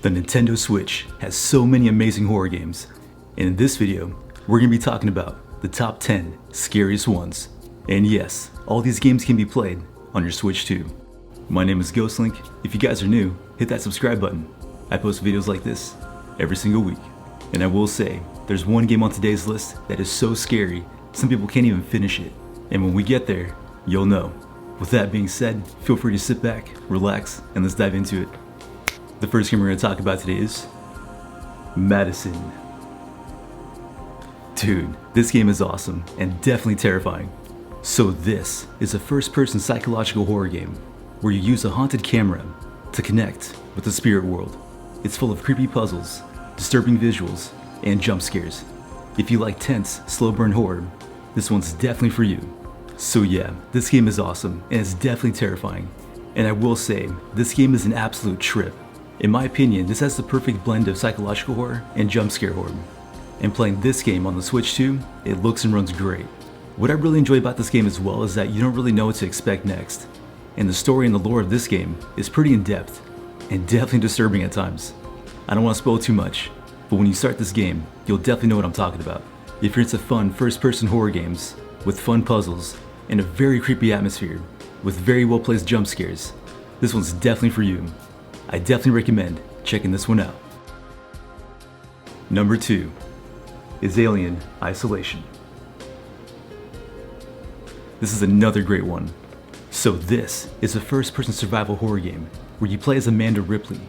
The Nintendo Switch has so many amazing horror games, and in this video, we're going to be talking about the top 10 scariest ones. And yes, all these games can be played on your Switch too. My name is Ghostlink. If you guys are new, hit that subscribe button. I post videos like this every single week. And I will say, there's one game on today's list that is so scary, some people can't even finish it. And when we get there, you'll know. With that being said, feel free to sit back, relax, and let's dive into it. The first game we're going to talk about today is Madison. Dude, this game is awesome and definitely terrifying. So this is a first-person psychological horror game where you use a haunted camera to connect with the spirit world. It's full of creepy puzzles, disturbing visuals, and jump scares. If you like tense, slow burn horror, this one's definitely for you. So yeah, this game is awesome and it's definitely terrifying. And I will say, this game is an absolute trip. In my opinion, this has the perfect blend of psychological horror and jump scare horror. And playing this game on the Switch too, it looks and runs great. What I really enjoy about this game as well is that you don't really know what to expect next. And the story and the lore of this game is pretty in-depth and definitely disturbing at times. I don't want to spoil too much, but when you start this game, you'll definitely know what I'm talking about. If you're into fun first-person horror games with fun puzzles and a very creepy atmosphere with very well-placed jump scares, this one's definitely for you. I definitely recommend checking this one out. Number 2 is Alien Isolation. This is another great one. So this is a first-person survival horror game where you play as Amanda Ripley,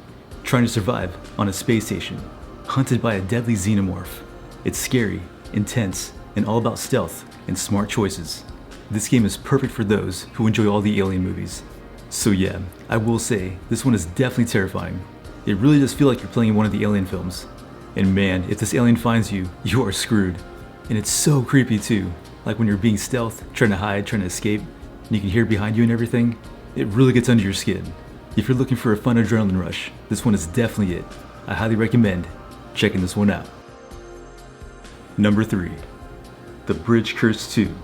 trying to survive on a space station, hunted by a deadly xenomorph. It's scary, intense, and all about stealth and smart choices. This game is perfect for those who enjoy all the Alien movies. So yeah, I will say, this one is definitely terrifying. It really does feel like you're playing one of the Alien films. And man, if this alien finds you, you are screwed. And it's so creepy too. Like when you're being stealth, trying to hide, trying to escape, and you can hear behind you and everything, it really gets under your skin. If you're looking for a fun adrenaline rush, this one is definitely it. I highly recommend checking this one out. Number 3, The Bridge Curse 2.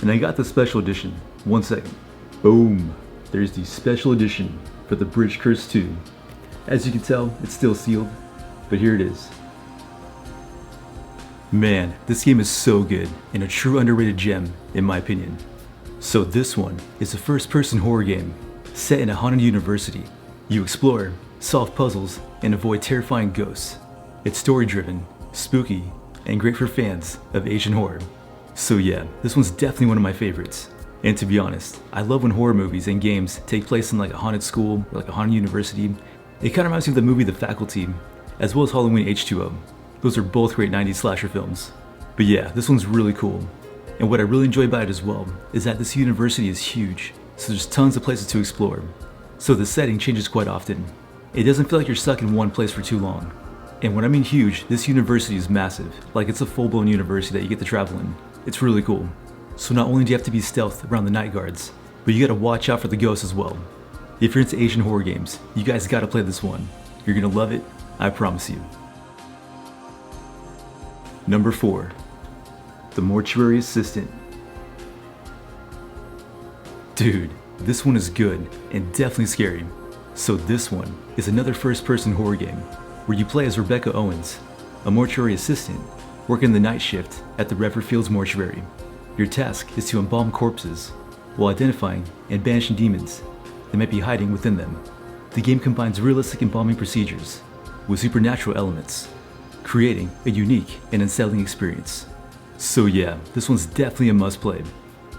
And I got the special edition. One second. Boom. There's the special edition for The Bridge Curse 2. As you can tell, it's still sealed, but here it is. Man, this game is so good and a true underrated gem in my opinion. So this one is a first-person horror game set in a haunted university. You explore, solve puzzles, and avoid terrifying ghosts. It's story-driven, spooky, and great for fans of Asian horror. So yeah, this one's definitely one of my favorites. And to be honest, I love when horror movies and games take place in like a haunted school or like a haunted university. It kind of reminds me of the movie The Faculty, as well as Halloween H2O. Those are both great 90s slasher films. But yeah, this one's really cool. And what I really enjoy about it as well is that this university is huge, so there's tons of places to explore. So the setting changes quite often. It doesn't feel like you're stuck in one place for too long. And when I mean huge, this university is massive. Like it's a full-blown university that you get to travel in. It's really cool. So not only do you have to be stealth around the night guards, but you gotta watch out for the ghosts as well. If you're into Asian horror games, you guys gotta play this one. You're gonna love it, I promise you. Number 4, The Mortuary Assistant. Dude, this one is good and definitely scary. So this one is another first-person horror game where you play as Rebecca Owens, a mortuary assistant working the night shift at the Reverfields Mortuary. Your task is to embalm corpses while identifying and banishing demons that might be hiding within them. The game combines realistic embalming procedures with supernatural elements, creating a unique and unsettling experience. So yeah, this one's definitely a must-play.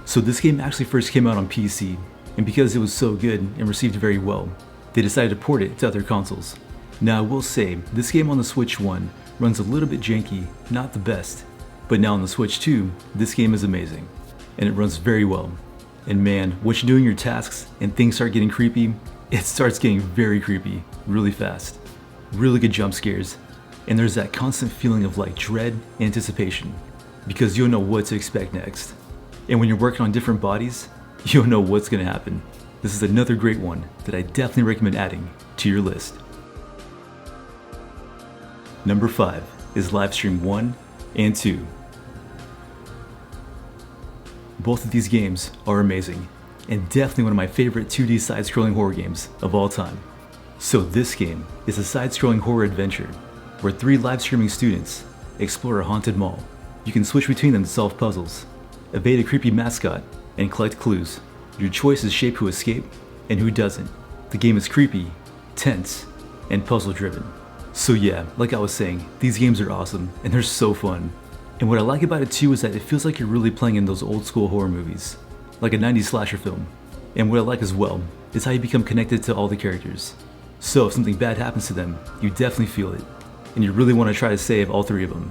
So this game actually first came out on PC, and because it was so good and received very well, they decided to port it to other consoles. Now I will say, this game on the Switch 1 runs a little bit janky, not the best, but now on the Switch 2, this game is amazing, and it runs very well. And man, once you're doing your tasks and things start getting creepy, it starts getting very creepy, really fast. Really good jump scares, and there's that constant feeling of like dread and anticipation, because you'll know what to expect next. And when you're working on different bodies, you'll know what's gonna happen. This is another great one that I definitely recommend adding to your list. Number 5 is Livestream 1 and 2. Both of these games are amazing, and definitely one of my favorite 2D side-scrolling horror games of all time. So this game is a side-scrolling horror adventure where 3 live-streaming students explore a haunted mall. You can switch between them to solve puzzles, evade a creepy mascot, and collect clues. Your choices shape who escape and who doesn't. The game is creepy, tense, and puzzle-driven. So yeah, like I was saying, these games are awesome and they're so fun. And what I like about it too is that it feels like you're really playing in those old school horror movies, like a 90s slasher film. And what I like as well is how you become connected to all the characters. So if something bad happens to them, you definitely feel it, and you really want to try to save all 3 of them.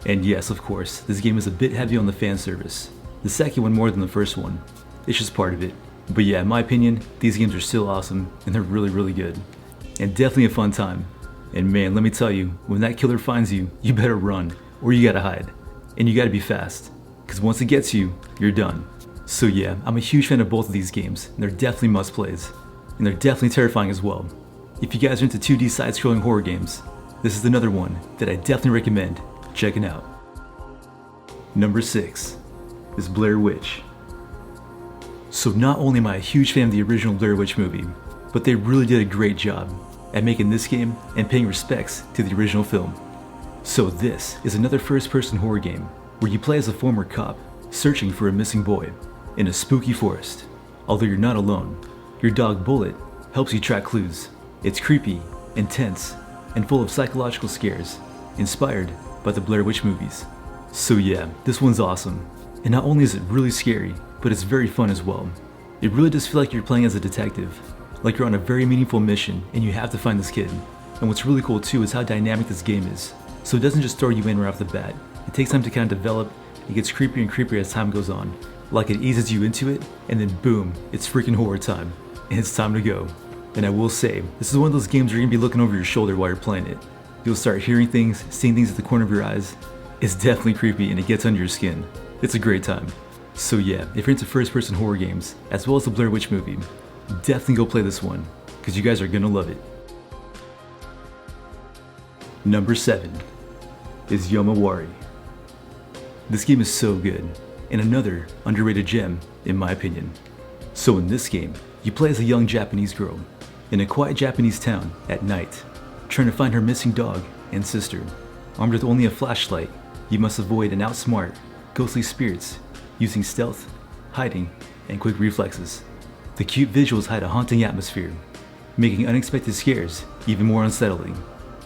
And yes, of course, this game is a bit heavy on the fan service. The second one more than the first one. It's just part of it. But yeah, in my opinion, these games are still awesome, and they're really good. And definitely a fun time. And man, let me tell you, when that killer finds you, you better run, or you gotta hide. And you gotta be fast, because once it gets you, you're done. So yeah, I'm a huge fan of both of these games, and they're definitely must-plays. And they're definitely terrifying as well. If you guys are into 2D side-scrolling horror games, this is another one that I definitely recommend checking out. Number 6 is Blair Witch. So not only am I a huge fan of the original Blair Witch movie, but they really did a great job at making this game and paying respects to the original film. So this is another first-person horror game where you play as a former cop searching for a missing boy in a spooky forest. Although you're not alone, your dog Bullet helps you track clues. It's creepy, intense, and full of psychological scares, inspired by the Blair Witch movies. So yeah, this one's awesome. And not only is it really scary, but it's very fun as well. It really does feel like you're playing as a detective, like you're on a very meaningful mission and you have to find this kid. And what's really cool too is how dynamic this game is. So it doesn't just throw you in right off the bat. It takes time to kind of develop. It gets creepier and creepier as time goes on. Like it eases you into it, and then boom, it's freaking horror time. And it's time to go. And I will say, this is one of those games where you're gonna be looking over your shoulder while you're playing it. You'll start hearing things, seeing things at the corner of your eyes. It's definitely creepy and it gets under your skin. It's a great time. So yeah, if you're into first-person horror games, as well as the Blair Witch movie, definitely go play this one, because you guys are gonna love it. Number 7 is Yamawari. This game is so good, and another underrated gem, in my opinion. So in this game, you play as a young Japanese girl in a quiet Japanese town at night, trying to find her missing dog and sister. Armed with only a flashlight, you must avoid and outsmart ghostly spirits using stealth, hiding, and quick reflexes. The cute visuals hide a haunting atmosphere, making unexpected scares even more unsettling.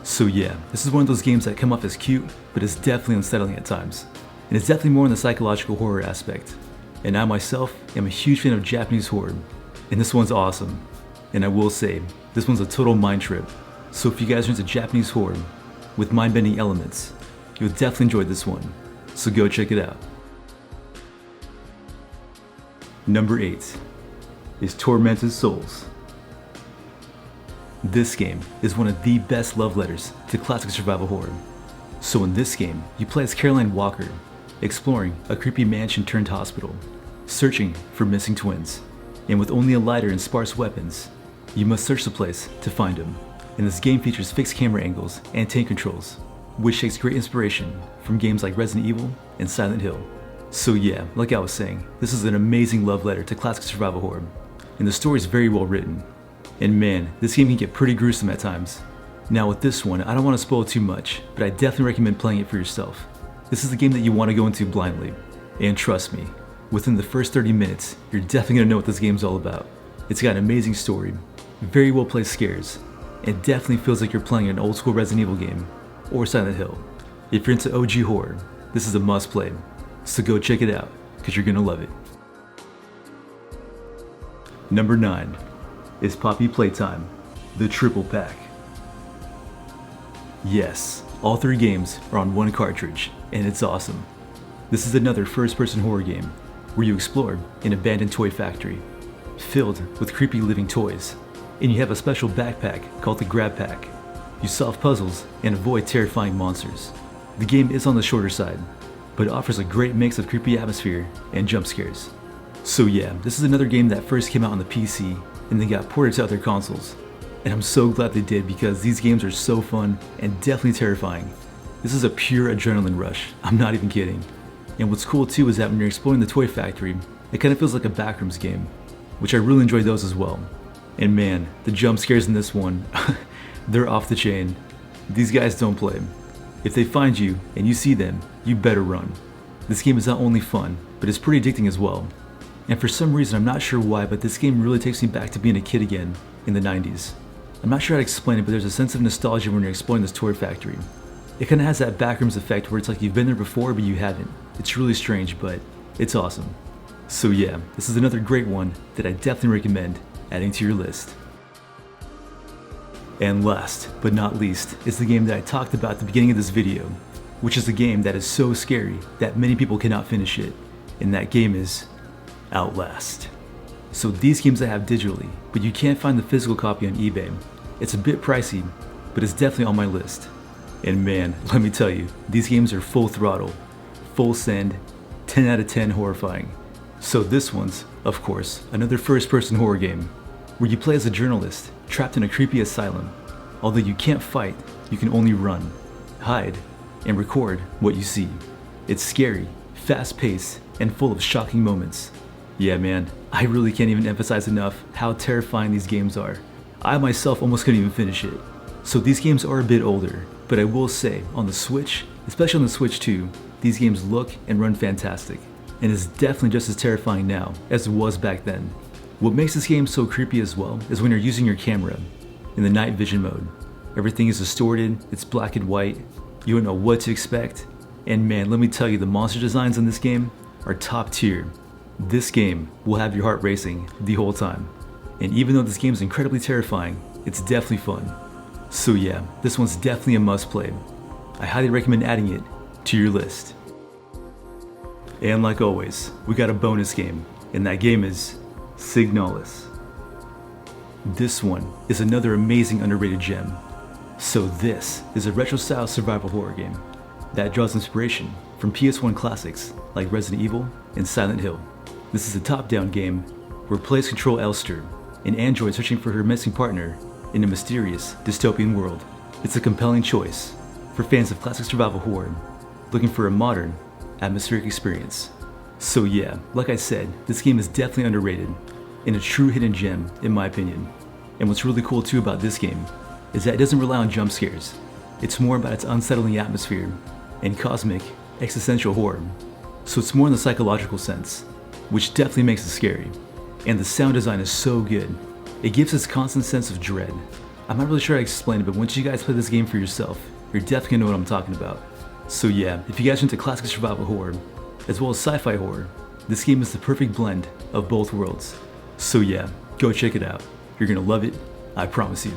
So yeah, this is one of those games that come off as cute, but is definitely unsettling at times. And it's definitely more in the psychological horror aspect. And I myself am a huge fan of Japanese horror, and this one's awesome. And I will say, this one's a total mind trip. So if you guys are into Japanese horror with mind-bending elements, you'll definitely enjoy this one. So go check it out. Number 8 is Tormented Souls. This game is one of the best love letters to classic survival horror. So in this game, you play as Caroline Walker, exploring a creepy mansion turned hospital, searching for missing twins. And with only a lighter and sparse weapons, you must search the place to find them. And this game features fixed camera angles and tank controls, which takes great inspiration from games like Resident Evil and Silent Hill. So yeah, like I was saying, this is an amazing love letter to classic survival horror, and the story is very well written. And man, this game can get pretty gruesome at times. Now with this one, I don't want to spoil too much, but I definitely recommend playing it for yourself. This is a game that you want to go into blindly, and trust me, within the first 30 minutes, you're definitely going to know what this game's all about. It's got an amazing story, very well placed scares, and definitely feels like you're playing an old school Resident Evil game, or Silent Hill. If you're into OG horror, this is a must play. So go check it out, because you're gonna love it. Number 9 is Poppy Playtime, the triple pack. Yes, all 3 games are on one cartridge, and it's awesome. This is another first-person horror game, where you explore an abandoned toy factory, filled with creepy living toys, and you have a special backpack called the Grab Pack. You solve puzzles and avoid terrifying monsters. The game is on the shorter side, but it offers a great mix of creepy atmosphere and jump scares. So yeah, this is another game that first came out on the PC and then got ported to other consoles. And I'm so glad they did, because these games are so fun and definitely terrifying. This is a pure adrenaline rush, I'm not even kidding. And what's cool too is that when you're exploring the toy factory, it kind of feels like a backrooms game, which I really enjoy those as well. And man, the jump scares in this one, they're off the chain. These guys don't play. If they find you and you see them, you better run. This game is not only fun, but it's pretty addicting as well. And for some reason, I'm not sure why, but this game really takes me back to being a kid again in the 90s. I'm not sure how to explain it, but there's a sense of nostalgia when you're exploring this toy factory. It kind of has that backrooms effect where it's like you've been there before, but you haven't. It's really strange, but it's awesome. So yeah, this is another great one that I definitely recommend adding to your list. And last but not least is the game that I talked about at the beginning of this video, which is a game that is so scary that many people cannot finish it, and that game is Outlast. So these games I have digitally, but you can't find the physical copy on eBay. It's a bit pricey, but it's definitely on my list. And man, let me tell you, these games are full throttle, full send, 10 out of 10 horrifying. So this one's, of course, another first-person horror game, where you play as a journalist trapped in a creepy asylum. Although you can't fight, you can only run, hide, and record what you see. It's scary, fast-paced, and full of shocking moments. Yeah man, I really can't even emphasize enough how terrifying these games are. I myself almost couldn't even finish it. So these games are a bit older, but I will say, on the Switch, especially on the Switch 2, these games look and run fantastic. And it's definitely just as terrifying now as it was back then. What makes this game so creepy as well is when you're using your camera in the night vision mode. Everything is distorted, it's black and white, you don't know what to expect, and man, let me tell you, the monster designs in this game are top tier. This game will have your heart racing the whole time. And even though this game is incredibly terrifying, it's definitely fun. So yeah, this one's definitely a must play. I highly recommend adding it to your list. And like always, we got a bonus game, and that game is Signalis. This one is another amazing underrated gem. So this is a retro-style survival horror game that draws inspiration from PS1 classics like Resident Evil and Silent Hill. This is a top-down game where players control Elster, an android searching for her missing partner in a mysterious dystopian world. It's a compelling choice for fans of classic survival horror looking for a modern, atmospheric experience. So yeah, like I said, this game is definitely underrated and a true hidden gem in my opinion. And what's really cool too about this game is that it doesn't rely on jump scares. It's more about its unsettling atmosphere and cosmic, existential horror. So it's more in the psychological sense, which definitely makes it scary. And the sound design is so good. It gives this constant sense of dread. I'm not really sure how to explain it, but once you guys play this game for yourself, you're definitely gonna know what I'm talking about. So yeah, if you guys are into classic survival horror, as well as sci-fi horror, this game is the perfect blend of both worlds. So yeah, go check it out. You're gonna love it, I promise you.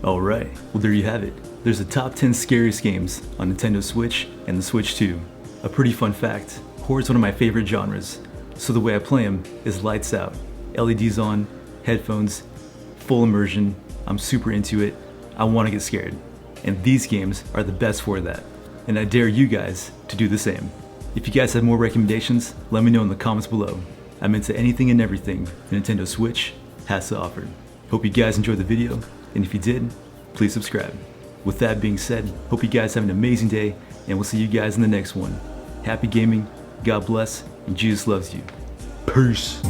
Alright, well there you have it. There's the top 10 scariest games on Nintendo Switch and the Switch 2. A pretty fun fact, horror is one of my favorite genres, so the way I play them is lights out, LEDs on, headphones, full immersion. I'm super into it, I want to get scared. And these games are the best for that. And I dare you guys to do the same. If you guys have more recommendations, let me know in the comments below. I'm into anything and everything the Nintendo Switch has to offer. Hope you guys enjoyed the video, and if you did, please subscribe. With that being said, hope you guys have an amazing day, and we'll see you guys in the next one. Happy gaming, God bless, and Jesus loves you. Peace.